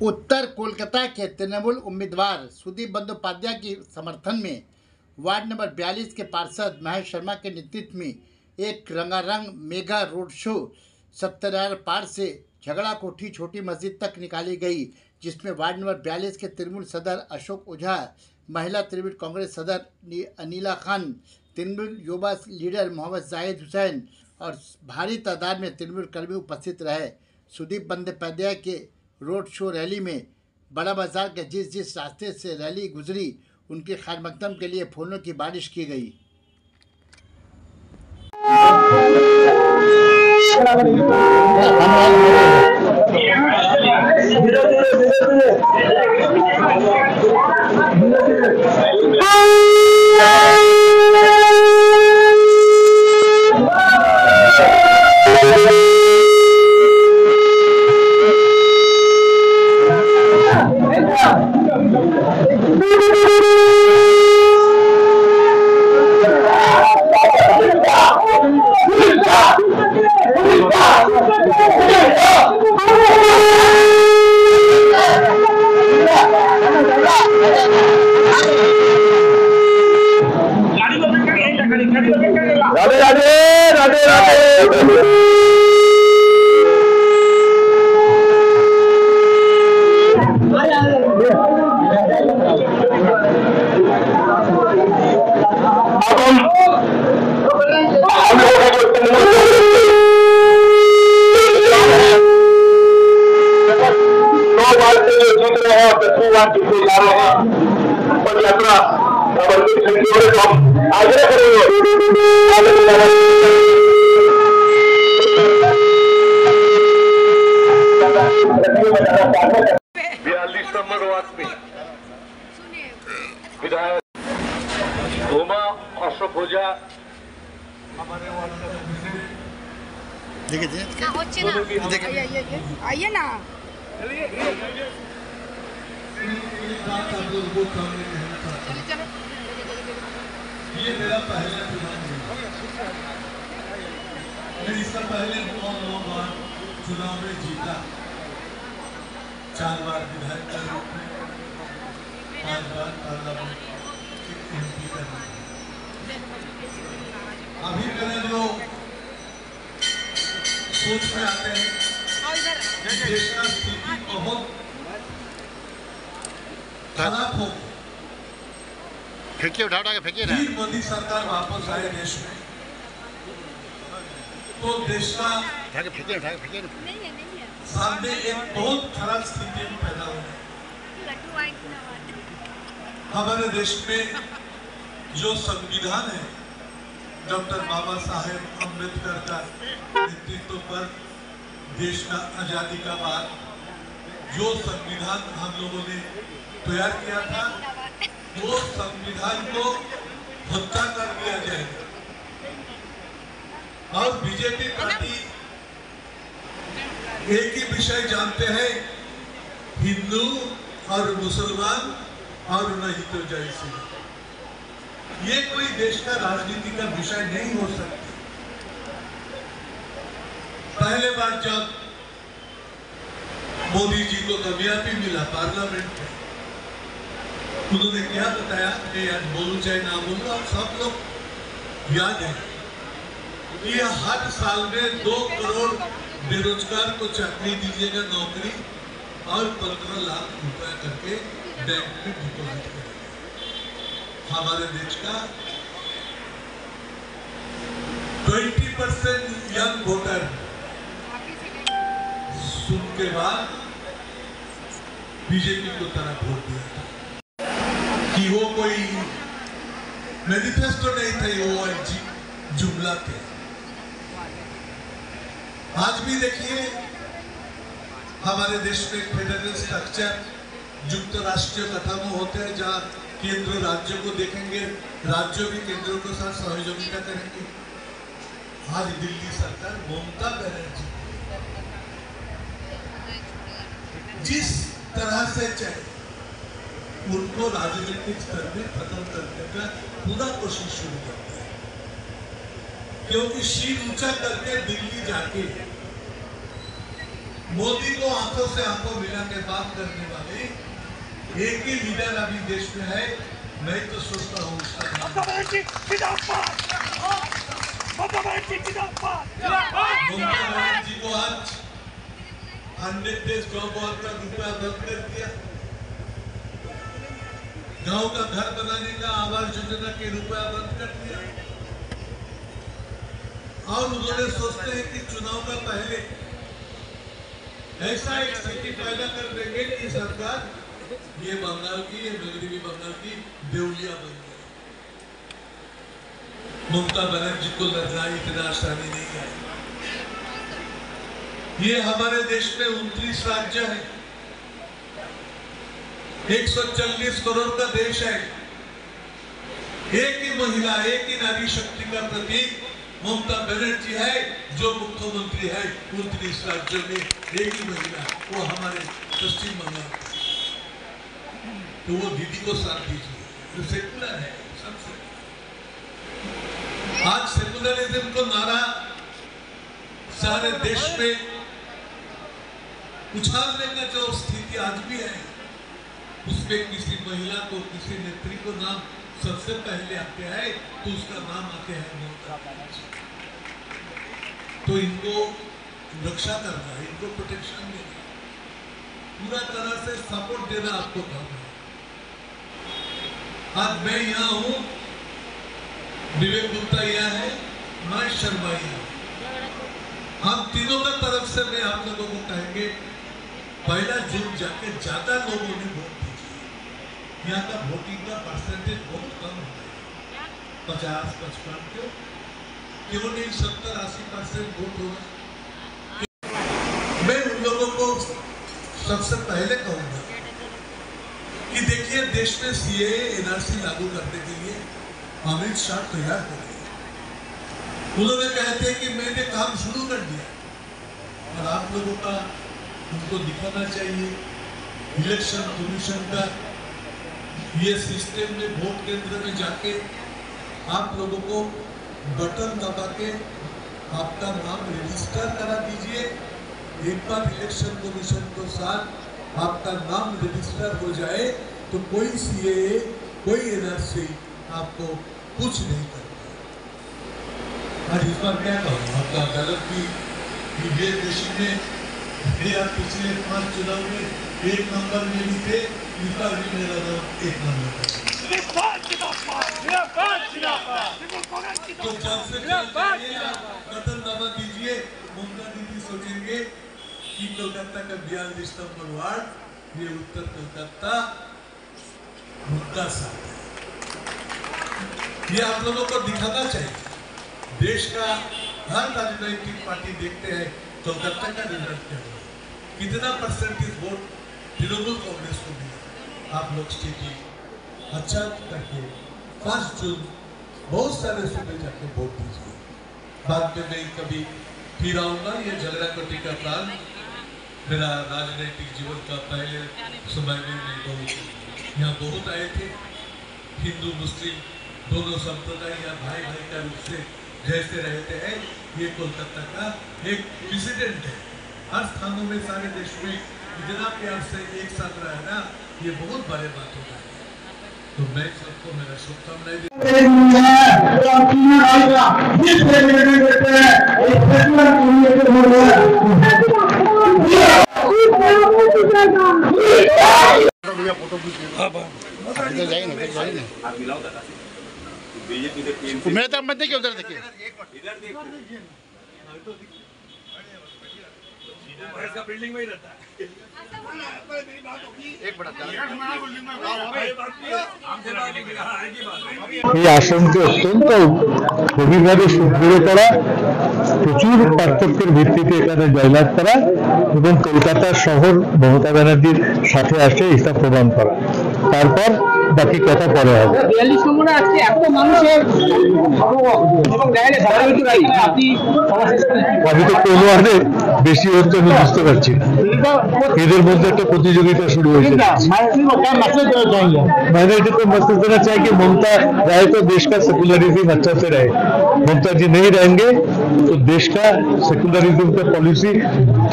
उत्तर कोलकाता के तृणमूल उम्मीदवार सुदीप बंदोपाध्याय के समर्थन में वार्ड नंबर 42 के पार्षद महेश शर्मा के नेतृत्व में एक रंगारंग मेगा रोड शो सत्याग्रह पार से झगड़ा कोठी छोटी मस्जिद तक निकाली गई, जिसमें वार्ड नंबर 42 के तृणमूल सदर अशोक ओझा, महिला तृणमूल कांग्रेस सदर अनिला खान, तृणमूल युवा लीडर मोहम्मद जाहिद हुसैन और भारी तादाद में तृणमूल कर्मी उपस्थित रहे। सुदीप बंदोपाध्याय के रोड शो रैली में बड़ा बाजार के जिस रास्ते से रैली गुजरी, उनके खैर मकदम के लिए फूलों की बारिश की गई। राधे राधे राधे राधे। यात्रा आग्रह करेंगे। 42 नंबर वार्ड में विधायक घोमा अशोक ओझा आइए ना। ये मेरा पहला चुनाव है। मैं इससे पहले 9 बार चुनाव में जीता, 4 बार विधायक का रूप में, 5 बार पार्लियामेंट एमपी का रूप में। अभी मेरा जो सोच में आते हैं, देश का स्थिति बहुत खराब हो, फेंकिए, उठा के फेंकिए ना। मोदी सरकार वापस आए देश में तो देश का सामने एक बहुत खराब स्थिति पैदा हो गई। हमारे देश में जो संविधान है, डॉक्टर बाबा साहेब अम्बेडकर का नेतृत्व पर देश का आजादी का बाद जो संविधान हम लोगों ने तैयार किया था, वो संविधान को हत्या कर दिया जाएगा। और बीजेपी पार्टी एक ही विषय जानते हैं, हिंदू और मुसलमान और नहीं तो जय सिंह। ये कोई देश का राजनीति का विषय नहीं हो सकता। पहले बार जब मोदी जी को कामयाबी मिला पार्लियामेंट में, उन्होंने क्या बताया, मैं आज बोलूं चाहे ना बोलूं, आप सब लोग याद है कि हर साल में 2 करोड़ बेरोजगार को चाकरी दीजिएगा, नौकरी, और 15 लाख रुपया करके बैंक में डिपॉजिट करेंगे। हमारे देश का 20% यंग वोटर सुन के बाद बीजेपी को तरफ वोट दिया था कि वो कोई मैनिफेस्टो नहीं थे, वो जुमला थे। आज भी देखिए हमारे देश में फेडरल स्ट्रक्चर युक्त राष्ट्रीय खत्म होते हैं, जहाँ केंद्र राज्यों को देखेंगे, राज्यों भी केंद्रों के साथ सहयोगिता करेंगे। आज दिल्ली सरकार ममता बनर्जी जिस तरह से चाहे उनको राजनीतिक स्तर में खत्म करने का पूरा कोशिश शुरू करते हैं, क्योंकि शीर ऊंचा करके दिल्ली जाके मोदी को आंखों से आंखों मिला के बात करने वाले एक ही लीडर अभी देश में है। मैं तो सोचता हूँ उसका नाम ममता बनर्जी को आज 100 days जॉब का रुपया बंद कर दिया, गांव का घर बनाने का आवास योजना के रुपया बंद कर दिया, और उन्होंने सोचते हैं कि चुनाव का पहले ऐसा एक स्थिति पैदा कर देंगे कि सरकार ये बंगाल की, ये मगरबी बंगाल की देवलिया बन गई। ममता बनर्जी को लड़ना इतना आसानी नहीं है। ये हमारे देश में 29 राज्य है, 140 करोड़ का देश है। एक ही महिला, एक ही नारी शक्ति का प्रतीक ममता बनर्जी है, जो मुख्यमंत्री है 29 राज्यों में। एक ही महिला, वो हमारे पश्चिम बंगाल। तो वो दीदी को साथ दीजिए, जो सेकुलर है सबसे। आज सेकुलरिज्म को नारा सारे देश में उछालने का जो स्थिति आज भी है, उसमें किसी महिला को, किसी नेत्री को नाम सबसे पहले आते हैं तो उसका नाम आते हैं ममता बनर्जी। तो इनको रक्षा करना, इनको प्रोटेक्शन देना, पूरा तरह से सपोर्ट देना आपको काम है। आज मैं यहाँ हूँ, विवेक गुप्ता यहाँ है, महेश शर्मा यहाँ। हम तीनों का तरफ से मैं आप लोगों को कहेंगे, 1 जून जाके ज्यादा लोगों ने वोट दीजिए। यहाँ का वोटिंग का परसेंटेज बहुत कम होता है, 50-55 क्यों नहीं 70-80% वोट होगा। मैं उन लोगों को सबसे पहले कहूंगा कि देखिए, देश में सीएए एनआरसी लागू करने के लिए अमित शाह तैयार हो गए। उन्होंने कहते हैं कि मैंने काम शुरू कर दिया, और आप लोगों का उनको दिखाना चाहिए इलेक्शन कमीशन का ये सिस्टम में वोट केंद्र में जाके आप लोगों को बटन दबा के आपका नाम रजिस्टर करा दीजिए। एक बार इलेक्शन कमीशन के साथ आपका नाम रजिस्टर हो जाए तो कोई सीएए, कोई एनआरसी आपको कुछ नहीं करता। आज इस बार क्या कहूँ, आपका गलत भी विजय में पिछले 5 चुनाव में 1 नंबर में भी थे, इस बार भी मेरा नाम 1 नंबर पर। तो जब से बटन दबा दीजिए, ममता दीदी सोचेंगे कि कोलकाता का 42 नंबर वार्ड, ये उत्तर कोलकाता मुद्दा साथ है। ये आप लोगों को दिखाना चाहिए। देश का हर राजनीतिक पार्टी देखते हैं कोलकाता का रिजल्ट क्या हुआ, कितना परसेंटेज वोट तृणमूल कांग्रेस को दिया। आप लोग स्थिति अच्छा करके 5 जून बहुत सारे सूबे जाके वोट दीजिए। बाद में मैं कभी फिर आऊंगा। ये झगड़ा कोटी का प्लान मेरा राजनीतिक जीवन का पहले समय में मैं यहाँ बहुत आए थे। हिंदू मुस्लिम दोनों संप्रदाय यहाँ भाई भाई का रूप से जैसे रहते हैं, ये कोलकाता का एक प्रेसिडेंट है। हर स्थानों में, सारे देश में इतना प्यार से एक साथ रहना, ये बहुत बड़े बात होता है। तो मैं सबको मेरा शुभकामनाएं मेरे तरफ मत देखिए, उधर देखिए। बिल्डिंग में ही रहता है। এই আসনকে অত্যন্ত গভীরভাবে সুদৃঢ় করা, প্রচুর পার্থক্যের ভিত্তিতে এখানে জয়লাভ করা এবং কলকাতা শহর মমতা ব্যানার্জির সাথে আসে এটা প্রমাণ করা। তারপর বাকি কথা পরে হবে। 42 নম্বরে আজকে এত মানুষের আমি তো কোনো আনে বেশি হচ্ছে আমি বুঝতে পারছি না। এদের মধ্যে একটা প্রতিযোগিতা शुरू हो जाए। मैंने तो मैसेज देना चाहिए कि ममता रहे तो देश का सेकुलरिज्म अच्छा से रहे। ममता जी नहीं रहेंगे तो देश का सेकुलरिज्म का पॉलिसी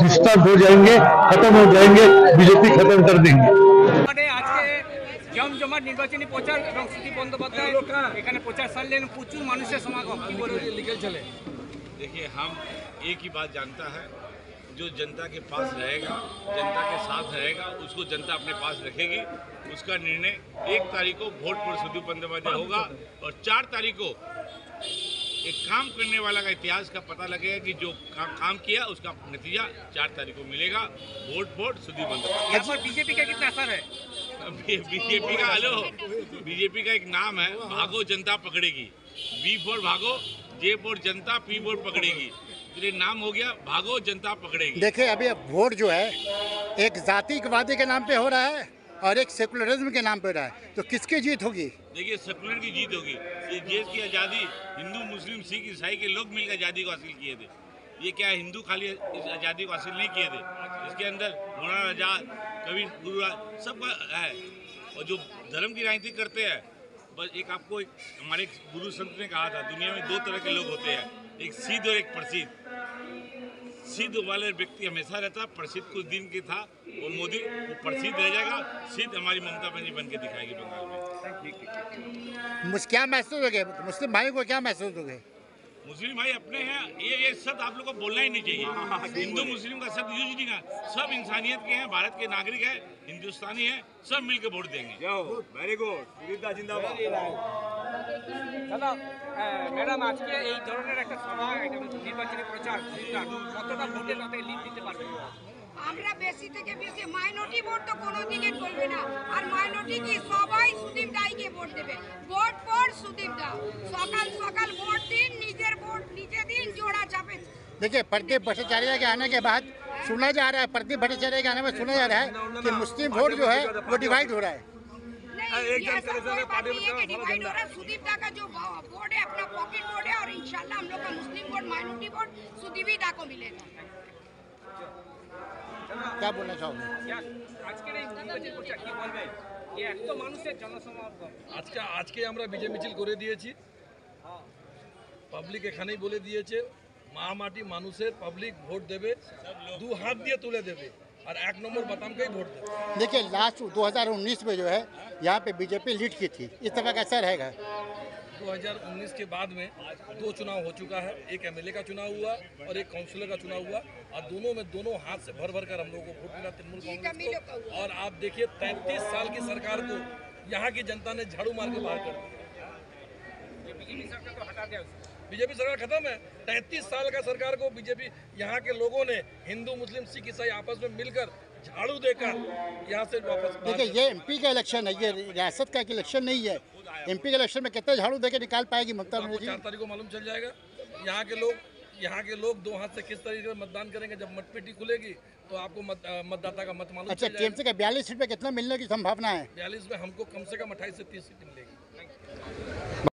डिस्टर्ब हो जाएंगे, खत्म हो जाएंगे, बीजेपी खत्म कर देंगे। আজকে জমজমাট নির্বাচনী প্রচার এবং সুদীপ বন্দ্যোপাধ্যায় এখানে প্রচার সারলেন, প্রচুর মানুষের সমাগম। কি বলবেন? লিখে চলে। देखिए, हम एक ही बात जानता है, जो जनता के पास रहेगा, जनता के साथ रहेगा, उसको जनता अपने पास रखेगी। उसका निर्णय 1 तारीख को वोट पर सुदीप बंदोपाध्याय होगा और 4 तारीख को एक काम करने वाला का इतिहास का पता लगेगा कि जो काम किया उसका नतीजा 4 तारीख को मिलेगा। वोट सुदीप बंदोपाध्याय। यहाँ पर बीजेपी का कितना असर है? बीजेपी का बीजेपी का एक नाम है, भागो जनता पकड़ेगी। बी फॉर भागो, J for Janata, P for पकड़ेगी। तो ये नाम हो गया, भागो जनता पकड़ेगी। देखिए, अभी वोट जो है एक जातिवादी के नाम पे हो रहा है और एक सेकुलरिज्म के नाम पे हो रहा है, तो किसकी जीत होगी? देखिए, सेकुलर की जीत होगी। ये देश की आज़ादी हिंदू, मुस्लिम, सिख, ईसाई के लोग मिलकर आज़ादी को हासिल किए थे। ये क्या है, हिंदू खाली इस आज़ादी को हासिल नहीं किए थे, इसके अंदर मौलाना आज़ाद, कबीर, गुरु सबका है। और जो धर्म की राजनीति करते हैं, बस एक आपको हमारे गुरु संत ने कहा था, दुनिया में 2 तरह के लोग होते हैं, एक सिद्ध और एक प्रसिद्ध। सिद्ध वाले व्यक्ति हमेशा रहता, प्रसिद्ध कुछ दिन के था, वो मोदी, वो प्रसिद्ध रह जाएगा। सिद्ध हमारी ममता बनर्जी बन के दिखाएगी बंगाल में। क्या महसूस होगे मुस्लिम भाई को, क्या महसूस होगे? मुस्लिम भाई अपने हैं, ये शब्द आप लोग को बोलना ही नहीं चाहिए। हिंदू मुस्लिम का शब्द यूज नहीं करना। सब इंसानियत के हैं, भारत के नागरिक हैं, हिंदुस्तानी हैं, सब मिलकर वोट देंगे। वेरी गुड, जिंदाबाद। দাদা, ম্যাডাম আজকে এই ধরনের একটা সভা, নির্বাচনী প্রচার, কতটা ভোটে তাতে লিড দিতে পারবে? আমরা বেশি থেকে বেশি মাইনরিটি ভোট তো কোনো দিকে চলবে না, আর মাইনরিটি কি সবাই সুদীপ দাইকে ভোট দেবে। ভোট পর সুদীপ দা, সকাল সকাল ভোট দিন, নিজের ভোট নিজে দিন, জোড়া চাপে। देखिए, प्रदीप भट्टाचार्य के आने के बाद सुना जा रहा है, प्रदीप भट्टाचार्य के आने में सुना जा रहा है कि मुस्लिम वोट जो है वो डिवाइड हो रहा है। सुदीप दा का जो वोट है अपना पॉकेट वोट है, और इंशाल्लाह हम लोग का मुस्लिम वोट, माइनॉरिटी वोट सुदीप दा को मिलेगा। क्या बोलना चाहोगे? আজকের এই নির্বাচনী প্রচার কি বলবেন? এই এত মানুষের জনসমাগম, আজকে আমরা বিজয় মিছিল করে দিয়েছি। পাবলিক এখানেই বলে দিয়েছে, মা মাটি মানুষের পাবলিক ভোট দেবে, 2 হাত দিয়ে তুলে দেবে और 1 नंबर बतामकेই ভোট দেবে। देखिए, लास्ट 2019 में जो है यहाँ पे बीजेपी लीड की थी, इस तरह का असर रहेगा। 2019 के बाद में 2 चुनाव हो चुका है, एक एमएलए का चुनाव हुआ और एक काउंसिलर का चुनाव हुआ, और दोनों में दोनों हाथ से भर भर कर हम लोगों को वोट मिला तृणमूल कांग्रेस को। और आप देखिए, 33 साल की सरकार को यहाँ की जनता ने झाड़ू मार के बाहर कर दिया। बीजेपी सरकार को हटा दिया। बीजेपी सरकार खत्म है। 33 साल का सरकार को बीजेपी, यहाँ के लोगों ने, हिंदू मुस्लिम सिख ईसाई आपस में मिलकर झाड़ू देकर यहाँ से वापस। देखिए, ये एमपी का इलेक्शन है, ये रियासत का इलेक्शन नहीं है। एमपी के इलेक्शन में कितना झाड़ू देके निकाल पाएगी ममता बनर्जी? 4 तारीख को मालूम चल जाएगा। यहाँ के लोग 2 हाथ से किस तरीके से मतदान करेंगे। जब मतपेटी खुलेगी तो आपको मतदाता का मत मालूम अच्छा, चल टीएमसी का 42 सीट पे कितना मिलने की संभावना है? 42 में हमको कम से कम 28 से 30 सीट मिलेगी।